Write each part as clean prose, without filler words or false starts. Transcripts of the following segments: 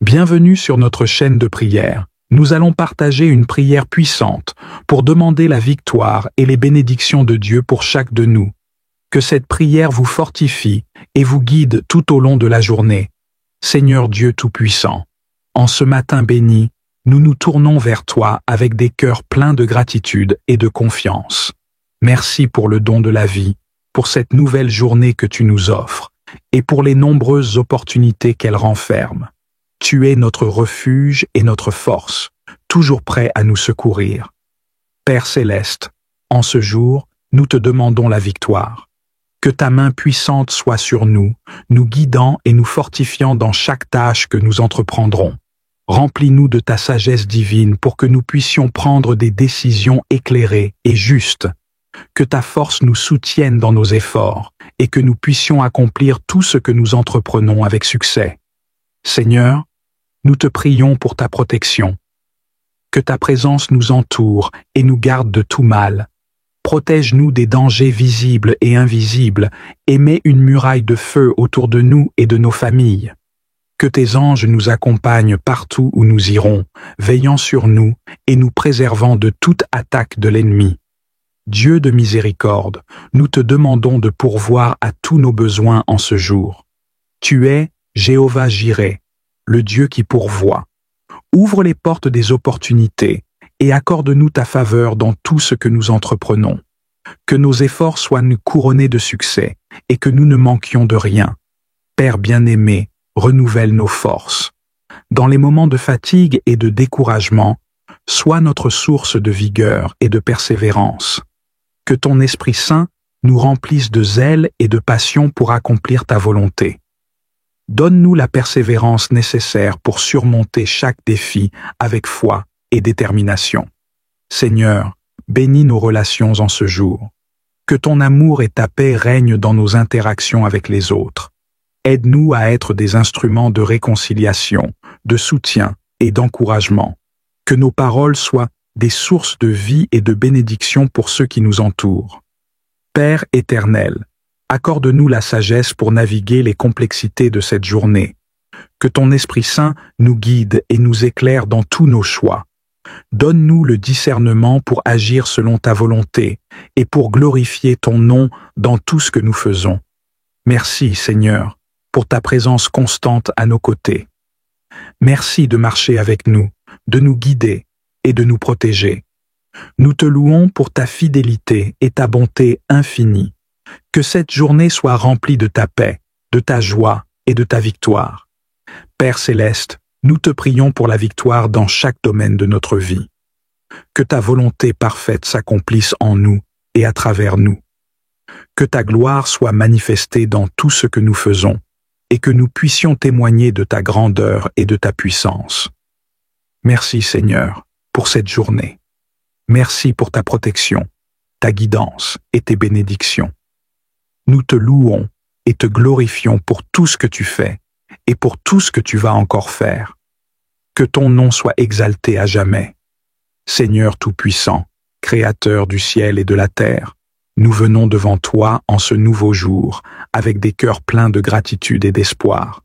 Bienvenue sur notre chaîne de prière. Nous allons partager une prière puissante pour demander la victoire et les bénédictions de Dieu pour chaque de nous. Que cette prière vous fortifie et vous guide tout au long de la journée. Seigneur Dieu Tout-Puissant, en ce matin béni, nous nous tournons vers toi avec des cœurs pleins de gratitude et de confiance. Merci pour le don de la vie, pour cette nouvelle journée que tu nous offres, et pour les nombreuses opportunités qu'elle renferme. Tu es notre refuge et notre force, toujours prêt à nous secourir. Père céleste, en ce jour, nous te demandons la victoire. Que ta main puissante soit sur nous, nous guidant et nous fortifiant dans chaque tâche que nous entreprendrons. Remplis-nous de ta sagesse divine pour que nous puissions prendre des décisions éclairées et justes. Que ta force nous soutienne dans nos efforts et que nous puissions accomplir tout ce que nous entreprenons avec succès. Seigneur, nous te prions pour ta protection. Que ta présence nous entoure et nous garde de tout mal. Protège-nous des dangers visibles et invisibles et mets une muraille de feu autour de nous et de nos familles. Que tes anges nous accompagnent partout où nous irons, veillant sur nous et nous préservant de toute attaque de l'ennemi. Dieu de miséricorde, nous te demandons de pourvoir à tous nos besoins en ce jour. Tu es Jéhovah Jireh, le Dieu qui pourvoit. Ouvre les portes des opportunités et accorde-nous ta faveur dans tout ce que nous entreprenons. Que nos efforts soient couronnés de succès et que nous ne manquions de rien. Père bien-aimé, renouvelle nos forces. Dans les moments de fatigue et de découragement, sois notre source de vigueur et de persévérance. Que ton Esprit Saint nous remplisse de zèle et de passion pour accomplir ta volonté. Donne-nous la persévérance nécessaire pour surmonter chaque défi avec foi et détermination. Seigneur, bénis nos relations en ce jour. Que ton amour et ta paix règnent dans nos interactions avec les autres. Aide-nous à être des instruments de réconciliation, de soutien et d'encouragement. Que nos paroles soient des sources de vie et de bénédiction pour ceux qui nous entourent. Père éternel, accorde-nous la sagesse pour naviguer les complexités de cette journée. Que ton Esprit Saint nous guide et nous éclaire dans tous nos choix. Donne-nous le discernement pour agir selon ta volonté et pour glorifier ton nom dans tout ce que nous faisons. Merci, Seigneur, pour ta présence constante à nos côtés. Merci de marcher avec nous, de nous guider et de nous protéger. Nous te louons pour ta fidélité et ta bonté infinie. Que cette journée soit remplie de ta paix, de ta joie et de ta victoire. Père céleste, nous te prions pour la victoire dans chaque domaine de notre vie. Que ta volonté parfaite s'accomplisse en nous et à travers nous. Que ta gloire soit manifestée dans tout ce que nous faisons et que nous puissions témoigner de ta grandeur et de ta puissance. Merci Seigneur pour cette journée. Merci pour ta protection, ta guidance et tes bénédictions. Nous te louons et te glorifions pour tout ce que tu fais et pour tout ce que tu vas encore faire. Que ton nom soit exalté à jamais. Seigneur Tout-Puissant, Créateur du ciel et de la terre, nous venons devant toi en ce nouveau jour, avec des cœurs pleins de gratitude et d'espoir.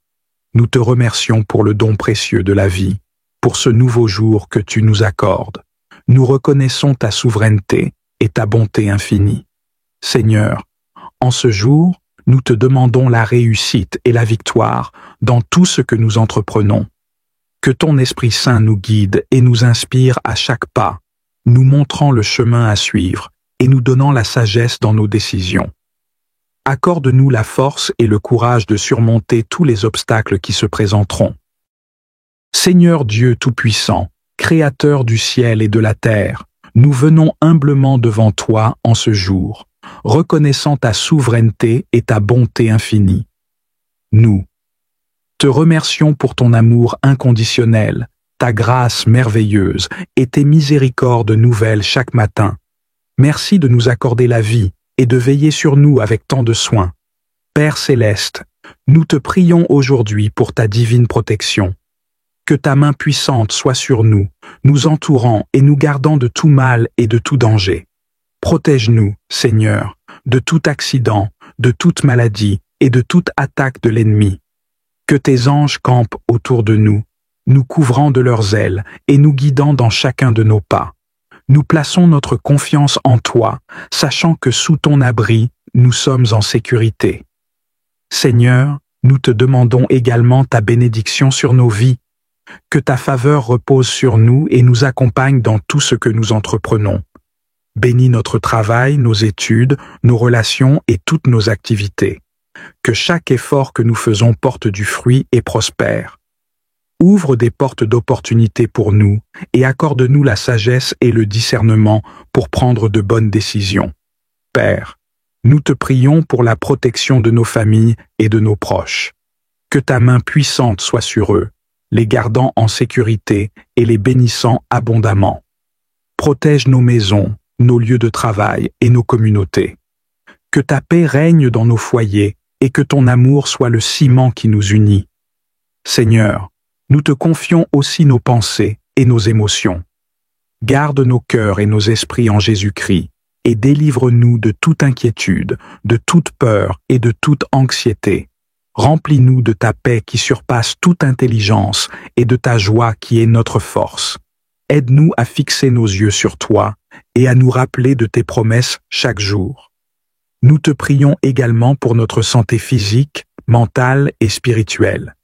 Nous te remercions pour le don précieux de la vie, pour ce nouveau jour que tu nous accordes. Nous reconnaissons ta souveraineté et ta bonté infinie. Seigneur, en ce jour, nous te demandons la réussite et la victoire dans tout ce que nous entreprenons. Que ton Esprit Saint nous guide et nous inspire à chaque pas, nous montrant le chemin à suivre et nous donnant la sagesse dans nos décisions. Accorde-nous la force et le courage de surmonter tous les obstacles qui se présenteront. Seigneur Dieu Tout-Puissant, Créateur du ciel et de la terre, nous venons humblement devant toi en ce jour, reconnaissant ta souveraineté et ta bonté infinie. Nous te remercions pour ton amour inconditionnel, ta grâce merveilleuse et tes miséricordes nouvelles chaque matin. Merci de nous accorder la vie et de veiller sur nous avec tant de soin. Père céleste, nous te prions aujourd'hui pour ta divine protection. Que ta main puissante soit sur nous, nous entourant et nous gardant de tout mal et de tout danger. Protège-nous, Seigneur, de tout accident, de toute maladie et de toute attaque de l'ennemi. Que tes anges campent autour de nous nous couvrant de leurs ailes et nous guidant dans chacun de nos pas. Nous plaçons notre confiance en toi, sachant que sous ton abri, nous sommes en sécurité. Seigneur, nous te demandons également ta bénédiction sur nos vies, que ta faveur repose sur nous et nous accompagne dans tout ce que nous entreprenons. Bénis notre travail, nos études, nos relations et toutes nos activités. Que chaque effort que nous faisons porte du fruit et prospère. Ouvre des portes d'opportunité pour nous et accorde-nous la sagesse et le discernement pour prendre de bonnes décisions. Père, nous te prions pour la protection de nos familles et de nos proches. Que ta main puissante soit sur eux, les gardant en sécurité et les bénissant abondamment. Protège nos maisons, nos lieux de travail et nos communautés. Que ta paix règne dans nos foyers et que ton amour soit le ciment qui nous unit. Seigneur, nous te confions aussi nos pensées et nos émotions. Garde nos cœurs et nos esprits en Jésus-Christ et délivre-nous de toute inquiétude, de toute peur et de toute anxiété. Remplis-nous de ta paix qui surpasse toute intelligence et de ta joie qui est notre force. Aide-nous à fixer nos yeux sur toi et à nous rappeler de tes promesses chaque jour. Nous te prions également pour notre santé physique, mentale et spirituelle.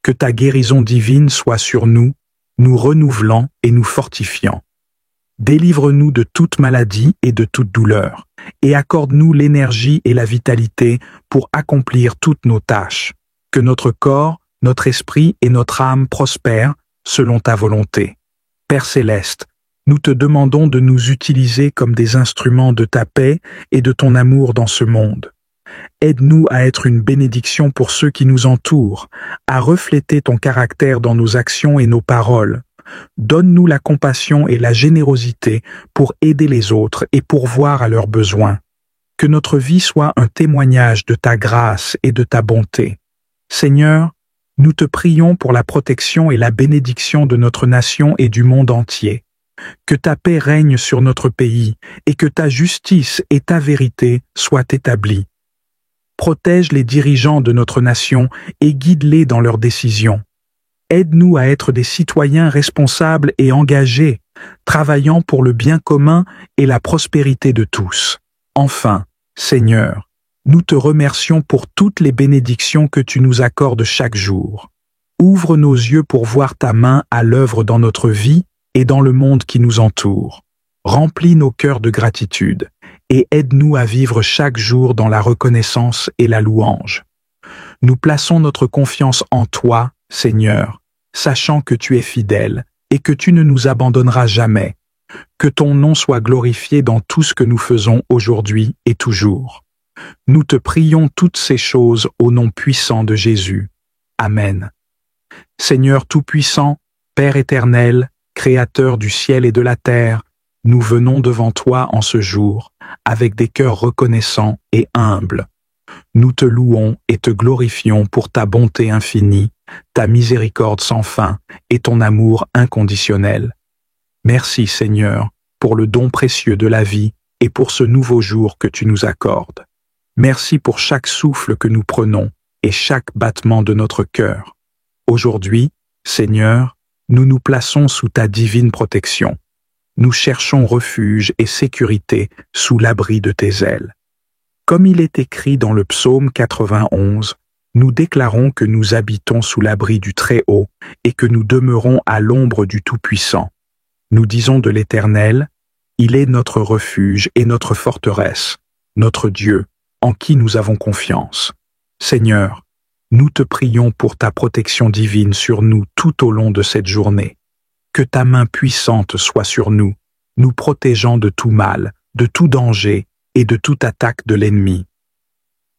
Que ta guérison divine soit sur nous, nous renouvelant et nous fortifiant. Délivre-nous de toute maladie et de toute douleur, et accorde-nous l'énergie et la vitalité pour accomplir toutes nos tâches. Que notre corps, notre esprit et notre âme prospèrent selon ta volonté. Père céleste, nous te demandons de nous utiliser comme des instruments de ta paix et de ton amour dans ce monde. Aide-nous à être une bénédiction pour ceux qui nous entourent, à refléter ton caractère dans nos actions et nos paroles. Donne-nous la compassion et la générosité pour aider les autres et pourvoir à leurs besoins. Que notre vie soit un témoignage de ta grâce et de ta bonté. Seigneur, nous te prions pour la protection et la bénédiction de notre nation et du monde entier. Que ta paix règne sur notre pays et que ta justice et ta vérité soient établies. Protège les dirigeants de notre nation et guide-les dans leurs décisions. Aide-nous à être des citoyens responsables et engagés, travaillant pour le bien commun et la prospérité de tous. Enfin, Seigneur, nous te remercions pour toutes les bénédictions que tu nous accordes chaque jour. Ouvre nos yeux pour voir ta main à l'œuvre dans notre vie et dans le monde qui nous entoure. Remplis nos cœurs de gratitude et aide-nous à vivre chaque jour dans la reconnaissance et la louange. Nous plaçons notre confiance en toi, Seigneur, sachant que tu es fidèle et que tu ne nous abandonneras jamais. Que ton nom soit glorifié dans tout ce que nous faisons aujourd'hui et toujours. Nous te prions toutes ces choses au nom puissant de Jésus. Amen. Seigneur Tout-Puissant, Père éternel, Créateur du ciel et de la terre, nous venons devant toi en ce jour, avec des cœurs reconnaissants et humbles. Nous te louons et te glorifions pour ta bonté infinie, ta miséricorde sans fin et ton amour inconditionnel. Merci Seigneur pour le don précieux de la vie et pour ce nouveau jour que tu nous accordes. Merci pour chaque souffle que nous prenons et chaque battement de notre cœur. Aujourd'hui, Seigneur, nous nous plaçons sous ta divine protection. Nous cherchons refuge et sécurité sous l'abri de tes ailes. Comme il est écrit dans le psaume 91, nous déclarons que nous habitons sous l'abri du Très-Haut et que nous demeurons à l'ombre du Tout-Puissant. Nous disons de l'Éternel, il est notre refuge et notre forteresse, notre Dieu, en qui nous avons confiance. Seigneur, nous te prions pour ta protection divine sur nous tout au long de cette journée. Que ta main puissante soit sur nous, nous protégeant de tout mal, de tout danger et de toute attaque de l'ennemi.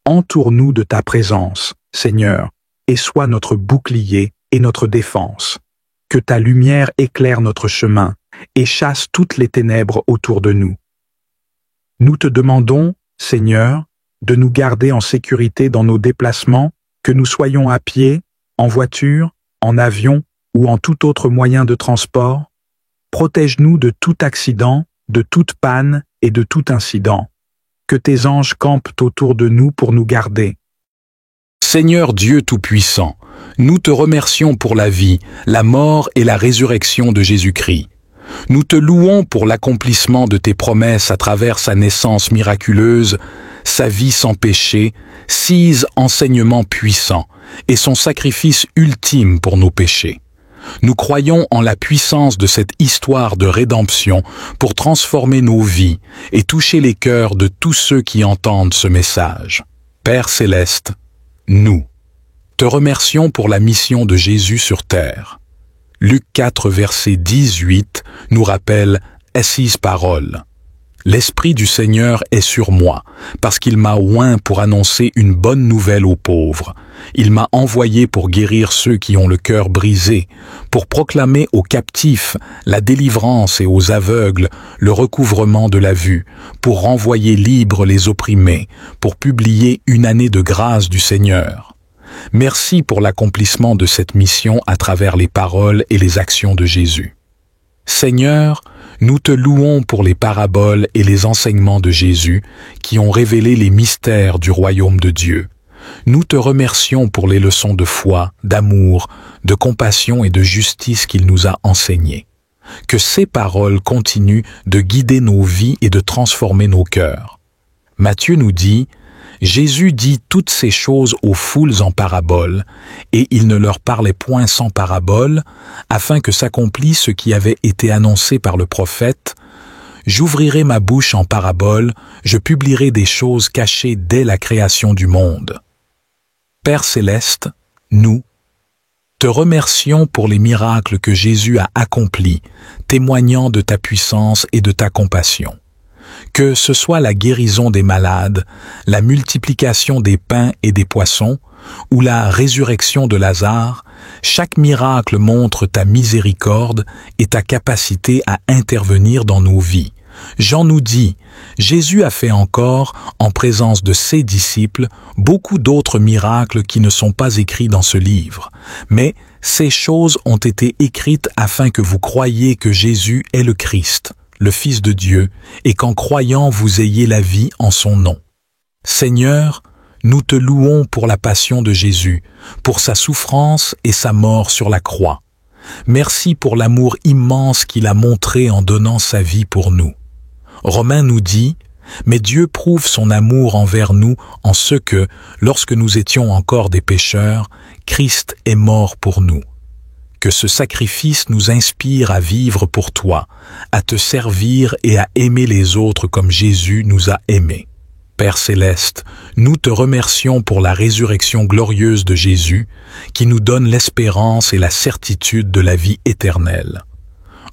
Entoure-nous de ta présence, Seigneur, et sois notre bouclier et notre défense. Que ta lumière éclaire notre chemin et chasse toutes les ténèbres autour de nous. Nous te demandons, Seigneur, de nous garder en sécurité dans nos déplacements, que nous soyons à pied, en voiture, en avion ou en tout autre moyen de transport. Protège-nous de tout accident, de toute panne et de tout incident. Que tes anges campent autour de nous pour nous garder. Seigneur Dieu Tout-Puissant, nous te remercions pour la vie, la mort et la résurrection de Jésus-Christ. Nous te louons pour l'accomplissement de tes promesses à travers sa naissance miraculeuse, sa vie sans péché, six enseignements puissants et son sacrifice ultime pour nos péchés. Nous croyons en la puissance de cette histoire de rédemption pour transformer nos vies et toucher les cœurs de tous ceux qui entendent ce message. Père céleste, nous te remercions pour la mission de Jésus sur terre. Luc 4, verset 18 nous rappelle ces paroles. L'Esprit du Seigneur est sur moi, parce qu'il m'a oint pour annoncer une bonne nouvelle aux pauvres. Il m'a envoyé pour guérir ceux qui ont le cœur brisé, pour proclamer aux captifs la délivrance et aux aveugles le recouvrement de la vue, pour renvoyer libres les opprimés, pour publier une année de grâce du Seigneur. Merci pour l'accomplissement de cette mission à travers les paroles et les actions de Jésus. Seigneur, nous te louons pour les paraboles et les enseignements de Jésus qui ont révélé les mystères du royaume de Dieu. Nous te remercions pour les leçons de foi, d'amour, de compassion et de justice qu'il nous a enseignées. Que ces paroles continuent de guider nos vies et de transformer nos cœurs. Matthieu nous dit « Jésus dit toutes ces choses aux foules en paraboles, et il ne leur parlait point sans parabole, afin que s'accomplisse ce qui avait été annoncé par le prophète. J'ouvrirai ma bouche en parabole, je publierai des choses cachées dès la création du monde. » Père céleste, nous te remercions pour les miracles que Jésus a accomplis, témoignant de ta puissance et de ta compassion. Que ce soit la guérison des malades, la multiplication des pains et des poissons, ou la résurrection de Lazare, chaque miracle montre ta miséricorde et ta capacité à intervenir dans nos vies. Jean nous dit, Jésus a fait encore, en présence de ses disciples, beaucoup d'autres miracles qui ne sont pas écrits dans ce livre. Mais ces choses ont été écrites afin que vous croyiez que Jésus est le Christ, le Fils de Dieu, et qu'en croyant vous ayez la vie en son nom. Seigneur, nous te louons pour la passion de Jésus, pour sa souffrance et sa mort sur la croix. Merci pour l'amour immense qu'il a montré en donnant sa vie pour nous. Romains nous dit, « Mais Dieu prouve son amour envers nous en ce que, lorsque nous étions encore des pécheurs, Christ est mort pour nous. » Que ce sacrifice nous inspire à vivre pour toi, à te servir et à aimer les autres comme Jésus nous a aimés. Père céleste, nous te remercions pour la résurrection glorieuse de Jésus qui nous donne l'espérance et la certitude de la vie éternelle.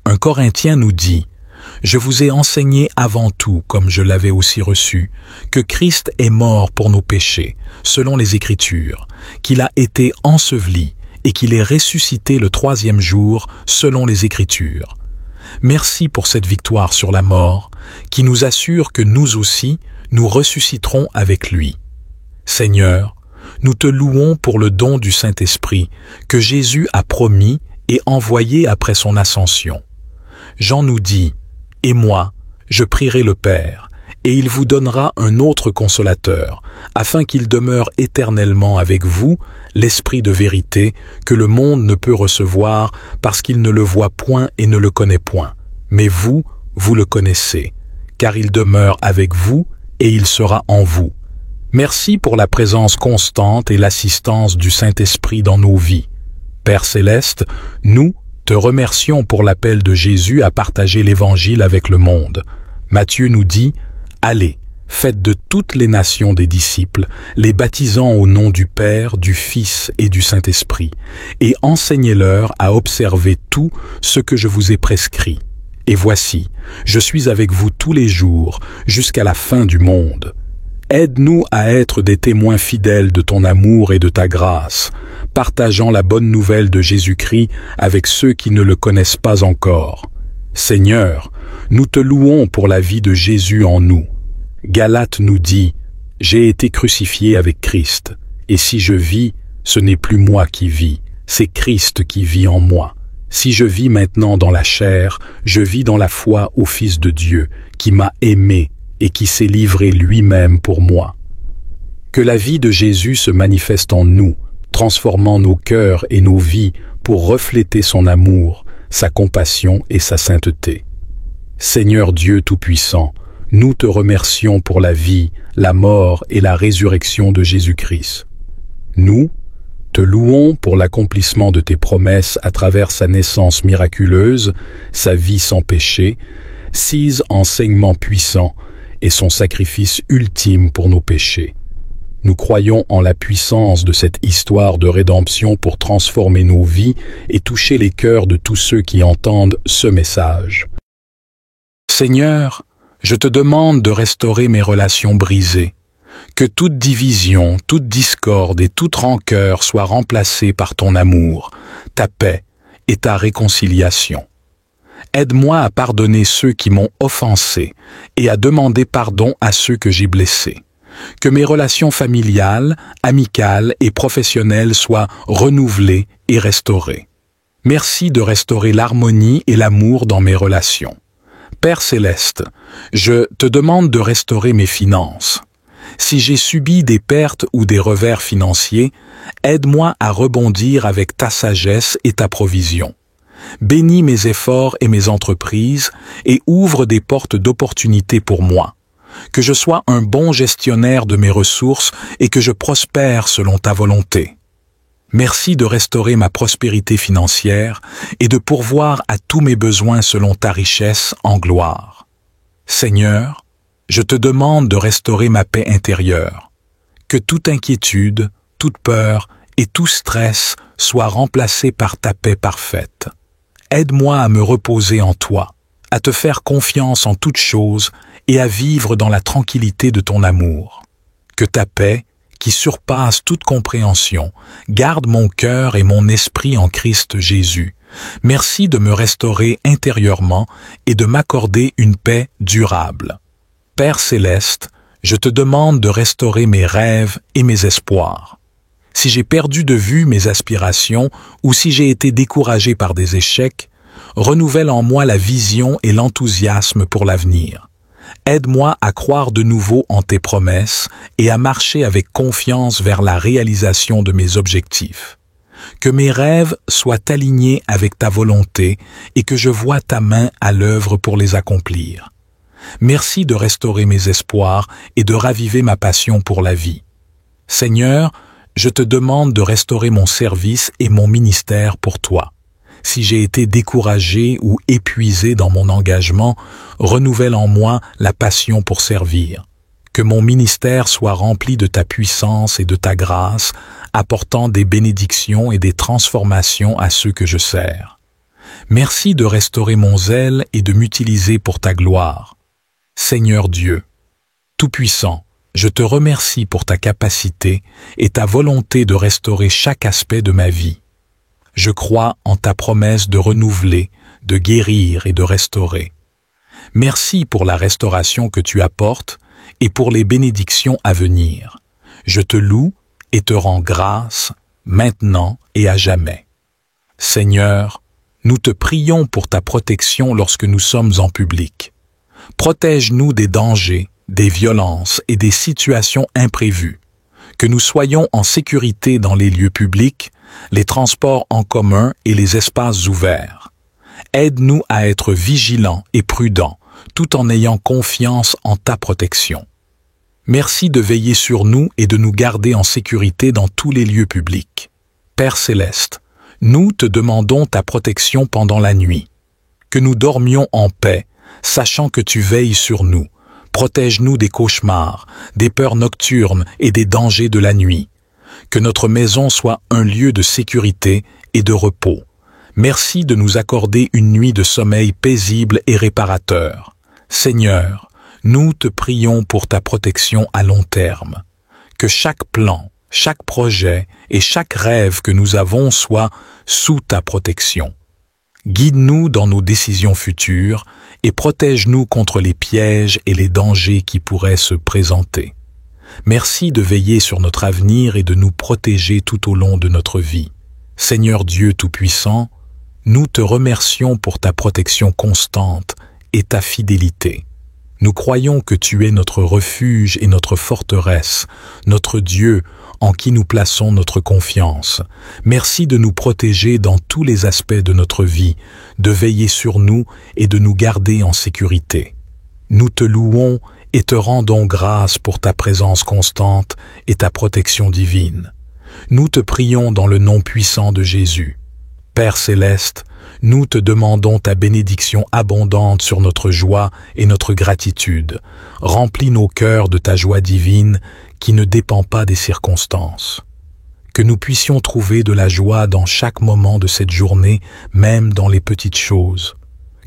Un Corinthien nous dit, « Je vous ai enseigné avant tout, comme je l'avais aussi reçu, que Christ est mort pour nos péchés, selon les Écritures, qu'il a été enseveli et qu'il est ressuscité le troisième jour, selon les Écritures. Merci pour cette victoire sur la mort, qui nous assure que nous aussi, nous ressusciterons avec lui. Seigneur, nous te louons pour le don du Saint-Esprit que Jésus a promis et envoyé après son ascension. Jean nous dit, « Et moi, je prierai le Père, et il vous donnera un autre consolateur, afin qu'il demeure éternellement avec vous, l'Esprit de vérité, que le monde ne peut recevoir parce qu'il ne le voit point et ne le connaît point. Mais vous, vous le connaissez, car il demeure avec vous et il sera en vous. Merci pour la présence constante et l'assistance du Saint-Esprit dans nos vies. Père céleste, nous te remercions pour l'appel de Jésus à partager l'Évangile avec le monde. Matthieu nous dit, « Allez, faites de toutes les nations des disciples, les baptisant au nom du Père, du Fils et du Saint-Esprit, et enseignez-leur à observer tout ce que je vous ai prescrit. Et voici, je suis avec vous tous les jours, jusqu'à la fin du monde. Aide-nous à être des témoins fidèles de ton amour et de ta grâce, partageant la bonne nouvelle de Jésus-Christ avec ceux qui ne le connaissent pas encore. Seigneur, nous te louons pour la vie de Jésus en nous. Galates nous dit, « J'ai été crucifié avec Christ, et si je vis, ce n'est plus moi qui vis, c'est Christ qui vit en moi. Si je vis maintenant dans la chair, je vis dans la foi au Fils de Dieu, qui m'a aimé et qui s'est livré lui-même pour moi. » Que la vie de Jésus se manifeste en nous, transformant nos cœurs et nos vies pour refléter son amour, sa compassion et sa sainteté. Seigneur Dieu Tout-Puissant, nous te remercions pour la vie, la mort et la résurrection de Jésus-Christ. Nous te louons pour l'accomplissement de tes promesses à travers sa naissance miraculeuse, sa vie sans péché, ses enseignements puissants et son sacrifice ultime pour nos péchés. Nous croyons en la puissance de cette histoire de rédemption pour transformer nos vies et toucher les cœurs de tous ceux qui entendent ce message. Seigneur, je te demande de restaurer mes relations brisées, que toute division, toute discorde et toute rancœur soient remplacées par ton amour, ta paix et ta réconciliation. Aide-moi à pardonner ceux qui m'ont offensé et à demander pardon à ceux que j'ai blessés. Que mes relations familiales, amicales et professionnelles soient renouvelées et restaurées. Merci de restaurer l'harmonie et l'amour dans mes relations. Père Céleste, je te demande de restaurer mes finances. Si j'ai subi des pertes ou des revers financiers, aide-moi à rebondir avec ta sagesse et ta provision. Bénis mes efforts et mes entreprises et ouvre des portes d'opportunités pour moi. Que je sois un bon gestionnaire de mes ressources et que je prospère selon ta volonté. Merci de restaurer ma prospérité financière et de pourvoir à tous mes besoins selon ta richesse en gloire. Seigneur, je te demande de restaurer ma paix intérieure. Que toute inquiétude, toute peur et tout stress soient remplacés par ta paix parfaite. Aide-moi à me reposer en toi, à te faire confiance en toutes choses et à vivre dans la tranquillité de ton amour. Que ta paix, qui surpasse toute compréhension, garde mon cœur et mon esprit en Christ Jésus. Merci de me restaurer intérieurement et de m'accorder une paix durable. Père Céleste, je te demande de restaurer mes rêves et mes espoirs. Si j'ai perdu de vue mes aspirations ou si j'ai été découragé par des échecs, renouvelle en moi la vision et l'enthousiasme pour l'avenir. Aide-moi à croire de nouveau en tes promesses et à marcher avec confiance vers la réalisation de mes objectifs. Que mes rêves soient alignés avec ta volonté et que je voie ta main à l'œuvre pour les accomplir. Merci de restaurer mes espoirs et de raviver ma passion pour la vie. Seigneur, je te demande de restaurer mon service et mon ministère pour toi. Si j'ai été découragé ou épuisé dans mon engagement, renouvelle en moi la passion pour servir. Que mon ministère soit rempli de ta puissance et de ta grâce, apportant des bénédictions et des transformations à ceux que je sers. Merci de restaurer mon zèle et de m'utiliser pour ta gloire. Seigneur Dieu, Tout-Puissant, je te remercie pour ta capacité et ta volonté de restaurer chaque aspect de ma vie. Je crois en ta promesse de renouveler, de guérir et de restaurer. Merci pour la restauration que tu apportes et pour les bénédictions à venir. Je te loue et te rends grâce, maintenant et à jamais. Seigneur, nous te prions pour ta protection lorsque nous sommes en public. Protège-nous des dangers, des violences et des situations imprévues. Que nous soyons en sécurité dans les lieux publics, les transports en commun et les espaces ouverts. Aide-nous à être vigilants et prudents, tout en ayant confiance en ta protection. Merci de veiller sur nous et de nous garder en sécurité dans tous les lieux publics. Père Céleste, nous te demandons ta protection pendant la nuit. Que nous dormions en paix, sachant que tu veilles sur nous. Protège-nous des cauchemars, des peurs nocturnes et des dangers de la nuit. Que notre maison soit un lieu de sécurité et de repos. Merci de nous accorder une nuit de sommeil paisible et réparateur. Seigneur, nous te prions pour ta protection à long terme. Que chaque plan, chaque projet et chaque rêve que nous avons soit sous ta protection. Guide-nous dans nos décisions futures et protège-nous contre les pièges et les dangers qui pourraient se présenter. Merci de veiller sur notre avenir et de nous protéger tout au long de notre vie. Seigneur Dieu Tout-Puissant, nous te remercions pour ta protection constante et ta fidélité. Nous croyons que tu es notre refuge et notre forteresse, notre Dieu en qui nous plaçons notre confiance. Merci de nous protéger dans tous les aspects de notre vie, de veiller sur nous et de nous garder en sécurité. Nous te louons et te rendons grâce pour ta présence constante et ta protection divine. Nous te prions dans le nom puissant de Jésus. Père céleste, nous te demandons ta bénédiction abondante sur notre joie et notre gratitude. Remplis nos cœurs de ta joie divine qui ne dépend pas des circonstances. Que nous puissions trouver de la joie dans chaque moment de cette journée, même dans les petites choses.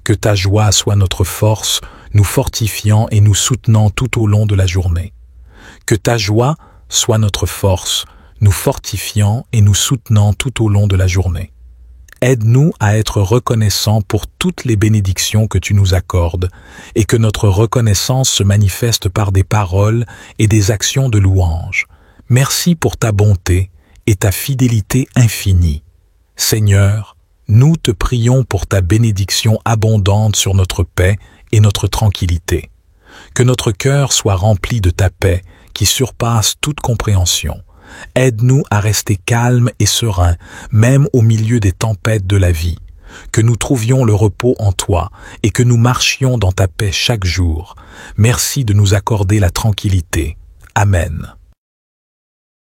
Que ta joie soit notre force, nous fortifiant et nous soutenant tout au long de la journée. Que ta joie soit notre force, nous fortifiant et nous soutenant tout au long de la journée. Aide-nous à être reconnaissants pour toutes les bénédictions que tu nous accordes et que notre reconnaissance se manifeste par des paroles et des actions de louange. Merci pour ta bonté et ta fidélité infinie. Seigneur, nous te prions pour ta bénédiction abondante sur notre paix et notre tranquillité. Que notre cœur soit rempli de ta paix qui surpasse toute compréhension. Aide-nous à rester calmes et sereins, même au milieu des tempêtes de la vie. Que nous trouvions le repos en toi et que nous marchions dans ta paix chaque jour. Merci de nous accorder la tranquillité. Amen.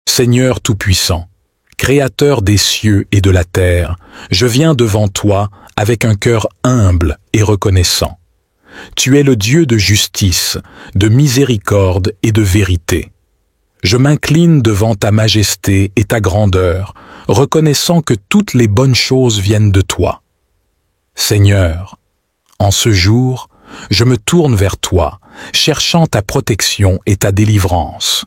Seigneur Tout-Puissant, Créateur des cieux et de la terre, je viens devant toi avec un cœur humble et reconnaissant. Tu es le Dieu de justice, de miséricorde et de vérité. Je m'incline devant ta majesté et ta grandeur, reconnaissant que toutes les bonnes choses viennent de toi. Seigneur, en ce jour, je me tourne vers toi, cherchant ta protection et ta délivrance.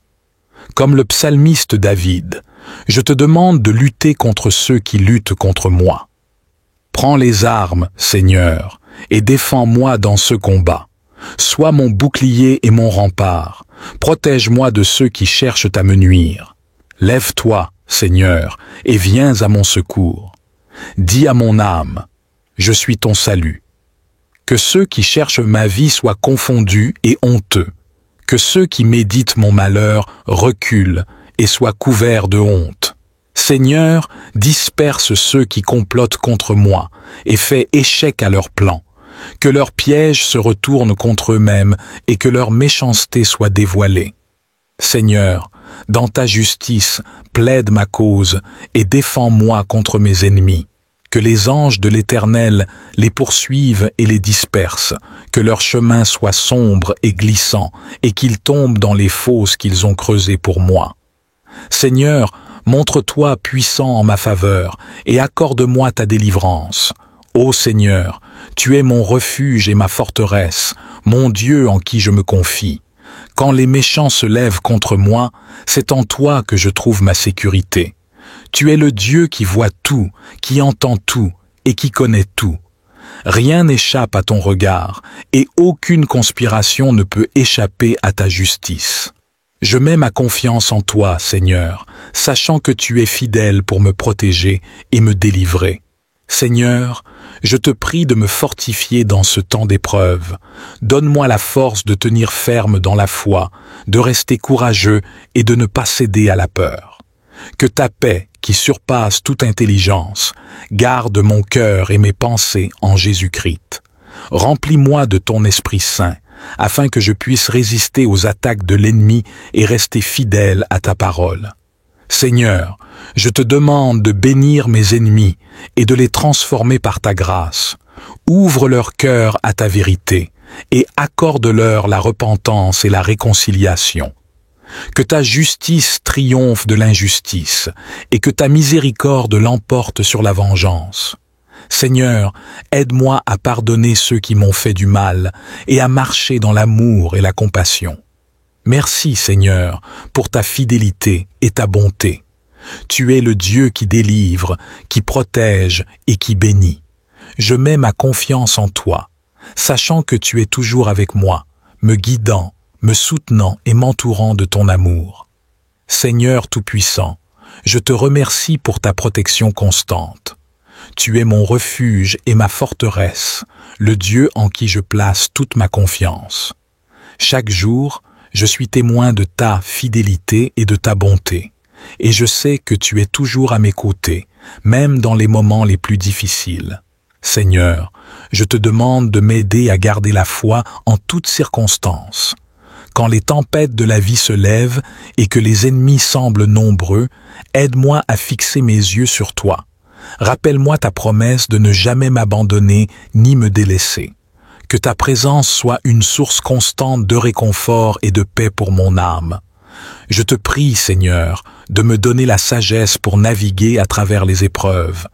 Comme le psalmiste David, je te demande de lutter contre ceux qui luttent contre moi. Prends les armes, Seigneur, et défends-moi dans ce combat. Sois mon bouclier et mon rempart. Protège-moi de ceux qui cherchent à me nuire. Lève-toi, Seigneur, et viens à mon secours. Dis à mon âme, je suis ton salut. Que ceux qui cherchent ma vie soient confondus et honteux. Que ceux qui méditent mon malheur reculent et soient couverts de honte. Seigneur, disperse ceux qui complotent contre moi et fais échec à leurs plans. Que leurs pièges se retournent contre eux-mêmes et que leur méchanceté soit dévoilée. Seigneur, dans ta justice, plaide ma cause et défends-moi contre mes ennemis. Que les anges de l'Éternel les poursuivent et les dispersent, que leur chemin soit sombre et glissant et qu'ils tombent dans les fosses qu'ils ont creusées pour moi. Seigneur, montre-toi puissant en ma faveur et accorde-moi ta délivrance. Ô Seigneur, tu es mon refuge et ma forteresse, mon Dieu en qui je me confie. Quand les méchants se lèvent contre moi, c'est en toi que je trouve ma sécurité. Tu es le Dieu qui voit tout, qui entend tout et qui connaît tout. Rien n'échappe à ton regard et aucune conspiration ne peut échapper à ta justice. Je mets ma confiance en toi, Seigneur, sachant que tu es fidèle pour me protéger et me délivrer. Seigneur, je te prie de me fortifier dans ce temps d'épreuve. Donne-moi la force de tenir ferme dans la foi, de rester courageux et de ne pas céder à la peur. Que ta paix, qui surpasse toute intelligence, garde mon cœur et mes pensées en Jésus-Christ. Remplis-moi de ton Esprit Saint, afin que je puisse résister aux attaques de l'ennemi et rester fidèle à ta parole. Seigneur, je te demande de bénir mes ennemis et de les transformer par ta grâce. Ouvre leur cœur à ta vérité et accorde-leur la repentance et la réconciliation. Que ta justice triomphe de l'injustice et que ta miséricorde l'emporte sur la vengeance. Seigneur, aide-moi à pardonner ceux qui m'ont fait du mal et à marcher dans l'amour et la compassion. Merci, Seigneur, pour ta fidélité et ta bonté. Tu es le Dieu qui délivre, qui protège et qui bénit. Je mets ma confiance en toi, sachant que tu es toujours avec moi, me guidant, me soutenant et m'entourant de ton amour. Seigneur Tout-Puissant, je te remercie pour ta protection constante. Tu es mon refuge et ma forteresse, le Dieu en qui je place toute ma confiance. Chaque jour, je suis témoin de ta fidélité et de ta bonté, et je sais que tu es toujours à mes côtés, même dans les moments les plus difficiles. Seigneur, je te demande de m'aider à garder la foi en toutes circonstances. Quand les tempêtes de la vie se lèvent et que les ennemis semblent nombreux, aide-moi à fixer mes yeux sur toi. Rappelle-moi ta promesse de ne jamais m'abandonner ni me délaisser. Que ta présence soit une source constante de réconfort et de paix pour mon âme. Je te prie, Seigneur, de me donner la sagesse pour naviguer à travers les épreuves.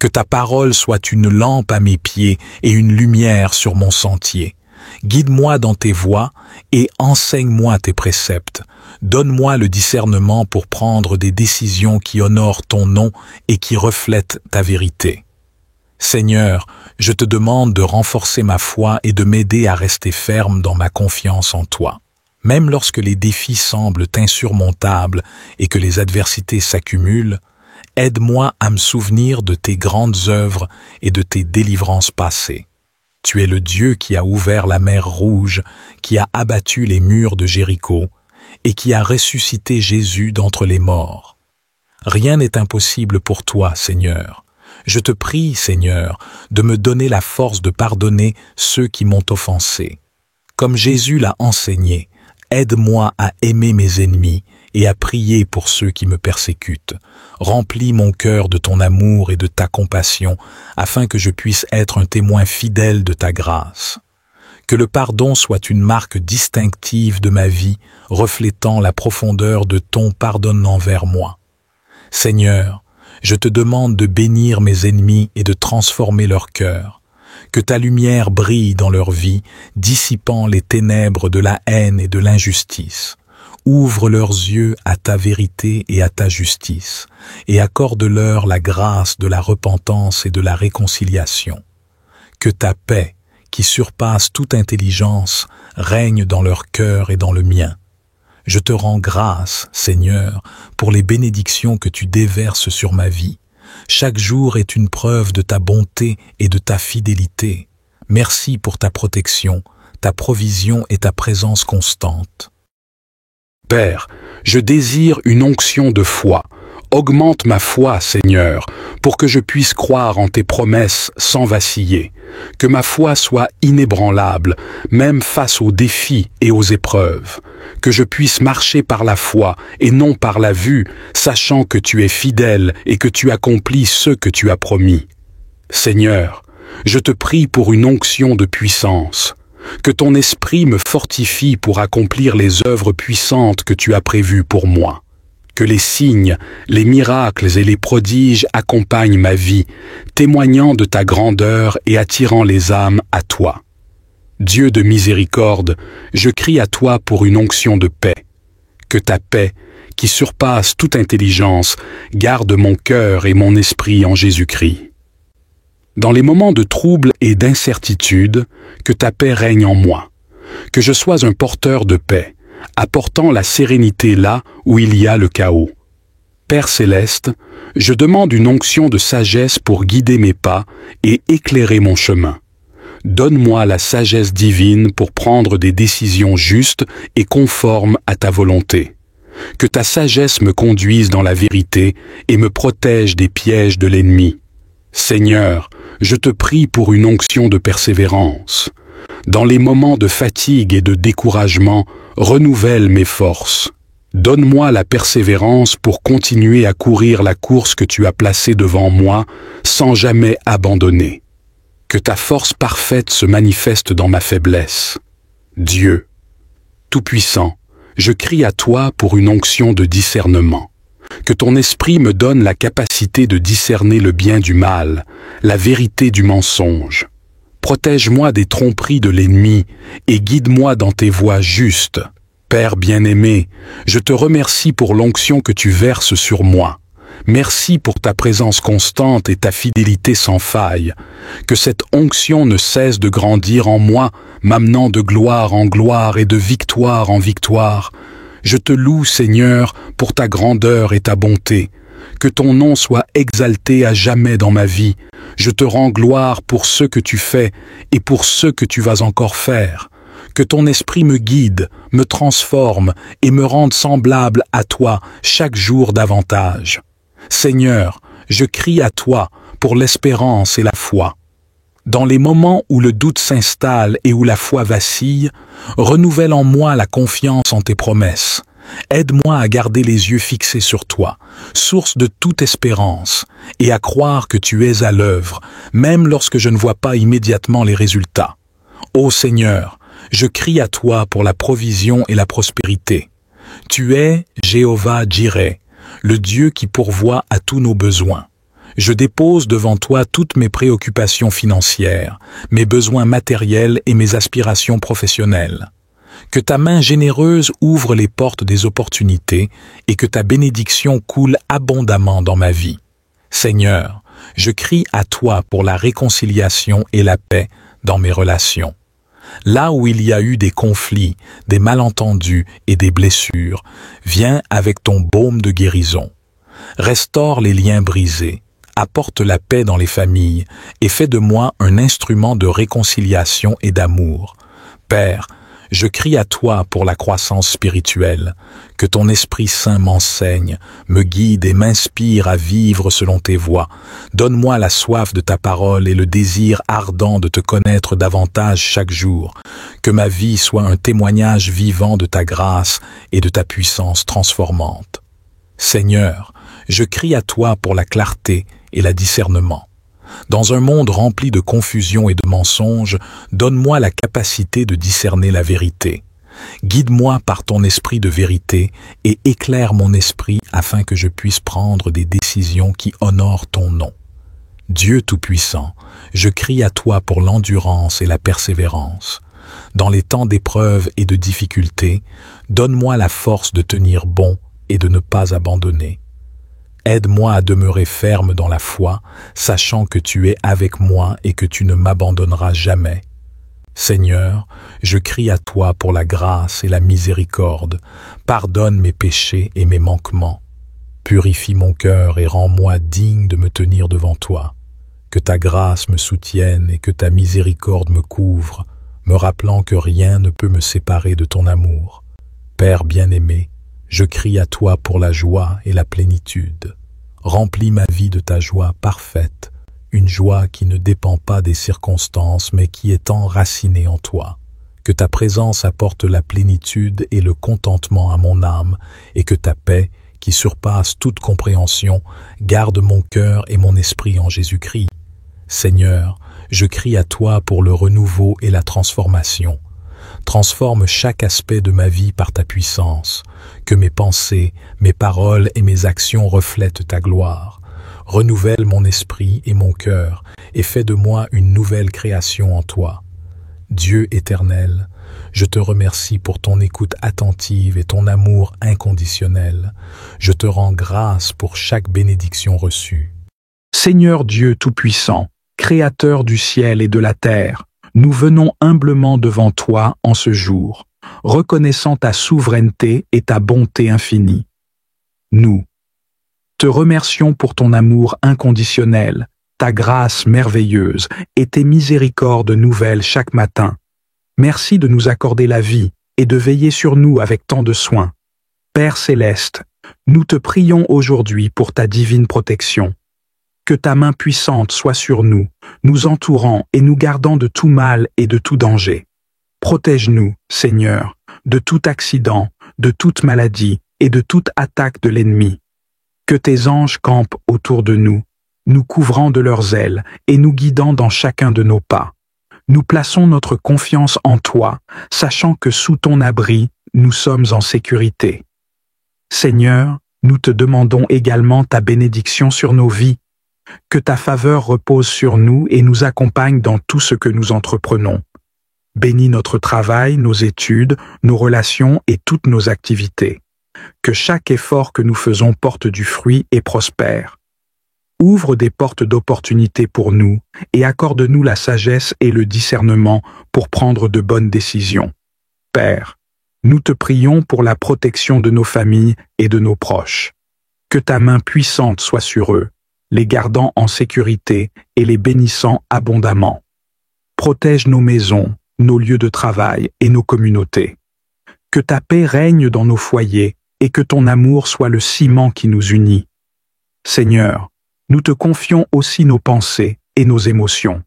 Que ta parole soit une lampe à mes pieds et une lumière sur mon sentier. Guide-moi dans tes voies et enseigne-moi tes préceptes. Donne-moi le discernement pour prendre des décisions qui honorent ton nom et qui reflètent ta vérité. Seigneur, je te demande de renforcer ma foi et de m'aider à rester ferme dans ma confiance en toi. Même lorsque les défis semblent insurmontables et que les adversités s'accumulent, aide-moi à me souvenir de tes grandes œuvres et de tes délivrances passées. Tu es le Dieu qui a ouvert la mer Rouge, qui a abattu les murs de Jéricho et qui a ressuscité Jésus d'entre les morts. Rien n'est impossible pour toi, Seigneur. Je te prie, Seigneur, de me donner la force de pardonner ceux qui m'ont offensé. Comme Jésus l'a enseigné, aide-moi à aimer mes ennemis et à prier pour ceux qui me persécutent. Remplis mon cœur de ton amour et de ta compassion, afin que je puisse être un témoin fidèle de ta grâce. Que le pardon soit une marque distinctive de ma vie, reflétant la profondeur de ton pardon envers moi. Seigneur, je te demande de bénir mes ennemis et de transformer leur cœur. Que ta lumière brille dans leur vie, dissipant les ténèbres de la haine et de l'injustice. Ouvre leurs yeux à ta vérité et à ta justice, et accorde-leur la grâce de la repentance et de la réconciliation. Que ta paix, qui surpasse toute intelligence, règne dans leur cœur et dans le mien. Je te rends grâce, Seigneur, pour les bénédictions que tu déverses sur ma vie. Chaque jour est une preuve de ta bonté et de ta fidélité. Merci pour ta protection, ta provision et ta présence constante. Père, je désire une onction de foi. Augmente ma foi, Seigneur, pour que je puisse croire en tes promesses sans vaciller. Que ma foi soit inébranlable, même face aux défis et aux épreuves. Que je puisse marcher par la foi et non par la vue, sachant que tu es fidèle et que tu accomplis ce que tu as promis. Seigneur, je te prie pour une onction de puissance. Que ton esprit me fortifie pour accomplir les œuvres puissantes que tu as prévues pour moi. Que les signes, les miracles et les prodiges accompagnent ma vie, témoignant de ta grandeur et attirant les âmes à toi. Dieu de miséricorde, je crie à toi pour une onction de paix. Que ta paix, qui surpasse toute intelligence, garde mon cœur et mon esprit en Jésus-Christ. Dans les moments de trouble et d'incertitude, que ta paix règne en moi. Que je sois un porteur de paix, apportant la sérénité là où il y a le chaos. Père céleste, je demande une onction de sagesse pour guider mes pas et éclairer mon chemin. Donne-moi la sagesse divine pour prendre des décisions justes et conformes à ta volonté. Que ta sagesse me conduise dans la vérité et me protège des pièges de l'ennemi. Seigneur, je te prie pour une onction de persévérance. Dans les moments de fatigue et de découragement, renouvelle mes forces. Donne-moi la persévérance pour continuer à courir la course que tu as placée devant moi sans jamais abandonner. Que ta force parfaite se manifeste dans ma faiblesse. Dieu, Tout-Puissant, je crie à toi pour une onction de discernement. Que ton esprit me donne la capacité de discerner le bien du mal, la vérité du mensonge. Protège-moi des tromperies de l'ennemi et guide-moi dans tes voies justes. Père bien-aimé, je te remercie pour l'onction que tu verses sur moi. Merci pour ta présence constante et ta fidélité sans faille. Que cette onction ne cesse de grandir en moi, m'amenant de gloire en gloire et de victoire en victoire. Je te loue, Seigneur, pour ta grandeur et ta bonté. Que ton nom soit exalté à jamais dans ma vie. Je te rends gloire pour ce que tu fais et pour ce que tu vas encore faire. Que ton esprit me guide, me transforme et me rende semblable à toi chaque jour davantage. Seigneur, je crie à toi pour l'espérance et la foi. Dans les moments où le doute s'installe et où la foi vacille, renouvelle en moi la confiance en tes promesses. Aide-moi à garder les yeux fixés sur toi, source de toute espérance, et à croire que tu es à l'œuvre, même lorsque je ne vois pas immédiatement les résultats. Ô Seigneur, je crie à toi pour la provision et la prospérité. Tu es Jéhovah Jireh, le Dieu qui pourvoit à tous nos besoins. Je dépose devant toi toutes mes préoccupations financières, mes besoins matériels et mes aspirations professionnelles. Que ta main généreuse ouvre les portes des opportunités et que ta bénédiction coule abondamment dans ma vie. Seigneur, je crie à toi pour la réconciliation et la paix dans mes relations. Là où il y a eu des conflits, des malentendus et des blessures, viens avec ton baume de guérison. Restaure les liens brisés, apporte la paix dans les familles et fais de moi un instrument de réconciliation et d'amour. Père, je crie à toi pour la croissance spirituelle, que ton Esprit Saint m'enseigne, me guide et m'inspire à vivre selon tes voies. Donne-moi la soif de ta parole et le désir ardent de te connaître davantage chaque jour. Que ma vie soit un témoignage vivant de ta grâce et de ta puissance transformante. Seigneur, je crie à toi pour la clarté et le discernement. Dans un monde rempli de confusion et de mensonges, donne-moi la capacité de discerner la vérité. Guide-moi par ton esprit de vérité et éclaire mon esprit afin que je puisse prendre des décisions qui honorent ton nom. Dieu Tout-Puissant, je crie à toi pour l'endurance et la persévérance. Dans les temps d'épreuve et de difficulté, donne-moi la force de tenir bon et de ne pas abandonner. Aide-moi à demeurer ferme dans la foi, sachant que tu es avec moi et que tu ne m'abandonneras jamais. Seigneur, je crie à toi pour la grâce et la miséricorde. Pardonne mes péchés et mes manquements. Purifie mon cœur et rends-moi digne de me tenir devant toi. Que ta grâce me soutienne et que ta miséricorde me couvre, me rappelant que rien ne peut me séparer de ton amour. Père bien-aimé, je crie à toi pour la joie et la plénitude. Remplis ma vie de ta joie parfaite, une joie qui ne dépend pas des circonstances mais qui est enracinée en toi. Que ta présence apporte la plénitude et le contentement à mon âme et que ta paix, qui surpasse toute compréhension, garde mon cœur et mon esprit en Jésus-Christ. Seigneur, je crie à toi pour le renouveau et la transformation. Transforme chaque aspect de ma vie par ta puissance, que mes pensées, mes paroles et mes actions reflètent ta gloire. Renouvelle mon esprit et mon cœur et fais de moi une nouvelle création en toi. Dieu éternel, je te remercie pour ton écoute attentive et ton amour inconditionnel. Je te rends grâce pour chaque bénédiction reçue. Seigneur Dieu Tout-Puissant, Créateur du ciel et de la terre, nous venons humblement devant toi en ce jour, reconnaissant ta souveraineté et ta bonté infinie. Nous te remercions pour ton amour inconditionnel, ta grâce merveilleuse et tes miséricordes nouvelles chaque matin. Merci de nous accorder la vie et de veiller sur nous avec tant de soin. Père céleste, nous te prions aujourd'hui pour ta divine protection. Que ta main puissante soit sur nous, nous entourant et nous gardant de tout mal et de tout danger. Protège-nous, Seigneur, de tout accident, de toute maladie et de toute attaque de l'ennemi. Que tes anges campent autour de nous, nous couvrant de leurs ailes et nous guidant dans chacun de nos pas. Nous plaçons notre confiance en toi, sachant que sous ton abri, nous sommes en sécurité. Seigneur, nous te demandons également ta bénédiction sur nos vies. Que ta faveur repose sur nous et nous accompagne dans tout ce que nous entreprenons. Bénis notre travail, nos études, nos relations et toutes nos activités. Que chaque effort que nous faisons porte du fruit et prospère. Ouvre des portes d'opportunité pour nous et accorde-nous la sagesse et le discernement pour prendre de bonnes décisions. Père, nous te prions pour la protection de nos familles et de nos proches. Que ta main puissante soit sur eux, les gardant en sécurité et les bénissant abondamment. Protège nos maisons, nos lieux de travail et nos communautés. Que ta paix règne dans nos foyers et que ton amour soit le ciment qui nous unit. Seigneur, nous te confions aussi nos pensées et nos émotions.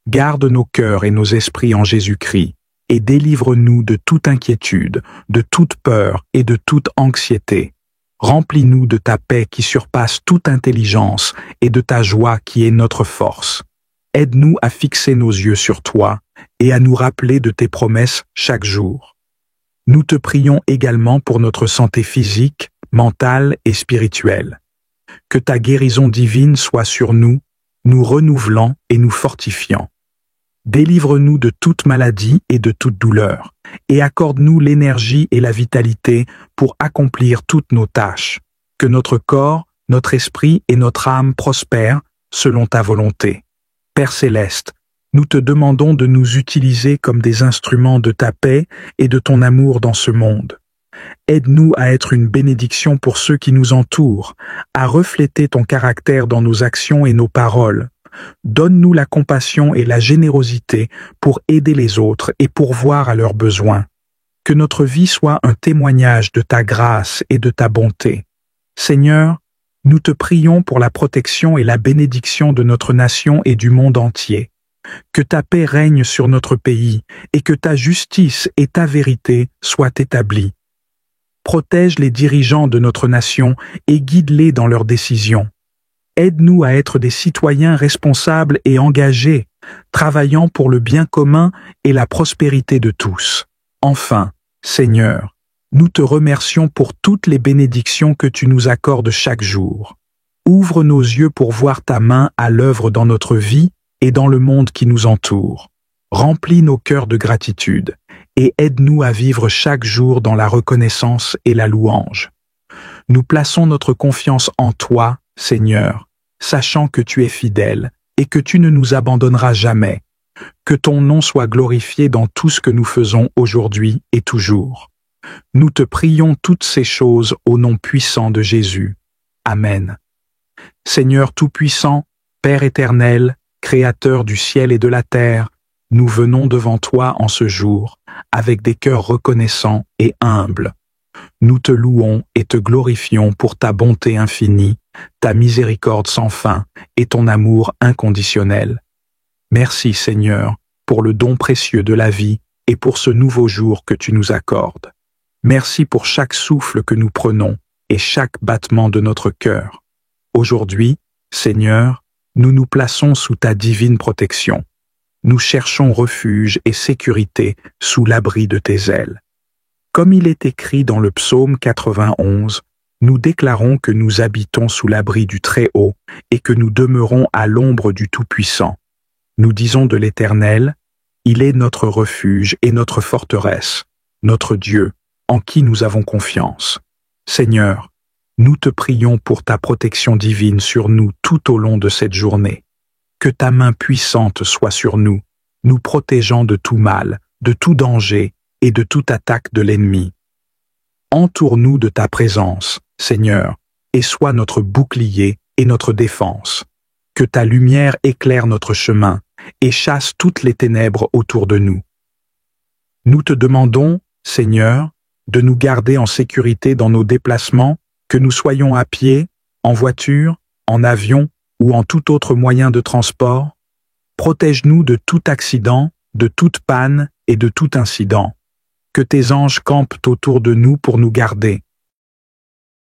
Garde nos cœurs et nos esprits en Jésus-Christ et délivre-nous de toute inquiétude, de toute peur et de toute anxiété. Remplis-nous de ta paix qui surpasse toute intelligence et de ta joie qui est notre force. Aide-nous à fixer nos yeux sur toi et à nous rappeler de tes promesses chaque jour. Nous te prions également pour notre santé physique, mentale et spirituelle. Que ta guérison divine soit sur nous, nous renouvelant et nous fortifiant. Délivre-nous de toute maladie et de toute douleur, et accorde-nous l'énergie et la vitalité pour accomplir toutes nos tâches. Que notre corps, notre esprit et notre âme prospèrent selon ta volonté. Père céleste, nous te demandons de nous utiliser comme des instruments de ta paix et de ton amour dans ce monde. Aide-nous à être une bénédiction pour ceux qui nous entourent, à refléter ton caractère dans nos actions et nos paroles. Donne-nous la compassion et la générosité pour aider les autres et pourvoir à leurs besoins. Que notre vie soit un témoignage de ta grâce et de ta bonté. Seigneur, nous te prions pour la protection et la bénédiction de notre nation et du monde entier. Que ta paix règne sur notre pays et que ta justice et ta vérité soient établies. Protège les dirigeants de notre nation et guide-les dans leurs décisions. Aide-nous à être des citoyens responsables et engagés, travaillant pour le bien commun et la prospérité de tous. Enfin, Seigneur, nous te remercions pour toutes les bénédictions que tu nous accordes chaque jour. Ouvre nos yeux pour voir ta main à l'œuvre dans notre vie et dans le monde qui nous entoure. Remplis nos cœurs de gratitude et aide-nous à vivre chaque jour dans la reconnaissance et la louange. Nous plaçons notre confiance en toi, Seigneur, sachant que tu es fidèle et que tu ne nous abandonneras jamais. Que ton nom soit glorifié dans tout ce que nous faisons aujourd'hui et toujours. Nous te prions toutes ces choses au nom puissant de Jésus. Amen. Seigneur Tout-Puissant, Père éternel, Créateur du ciel et de la terre, nous venons devant toi en ce jour, avec des cœurs reconnaissants et humbles. Nous te louons et te glorifions pour ta bonté infinie, ta miséricorde sans fin et ton amour inconditionnel. Merci Seigneur pour le don précieux de la vie et pour ce nouveau jour que tu nous accordes. Merci pour chaque souffle que nous prenons et chaque battement de notre cœur. Aujourd'hui, Seigneur, nous nous plaçons sous ta divine protection. Nous cherchons refuge et sécurité sous l'abri de tes ailes. Comme il est écrit dans le psaume 91, nous déclarons que nous habitons sous l'abri du Très-Haut et que nous demeurons à l'ombre du Tout-Puissant. Nous disons de l'Éternel, il est notre refuge et notre forteresse, notre Dieu, en qui nous avons confiance. Seigneur, nous te prions pour ta protection divine sur nous tout au long de cette journée. Que ta main puissante soit sur nous, nous protégeant de tout mal, de tout danger et de toute attaque de l'ennemi. Entoure-nous de ta présence, Seigneur, et sois notre bouclier et notre défense. Que ta lumière éclaire notre chemin et chasse toutes les ténèbres autour de nous. Nous te demandons, Seigneur, de nous garder en sécurité dans nos déplacements, que nous soyons à pied, en voiture, en avion ou en tout autre moyen de transport. Protège-nous de tout accident, de toute panne et de tout incident. Que tes anges campent autour de nous pour nous garder,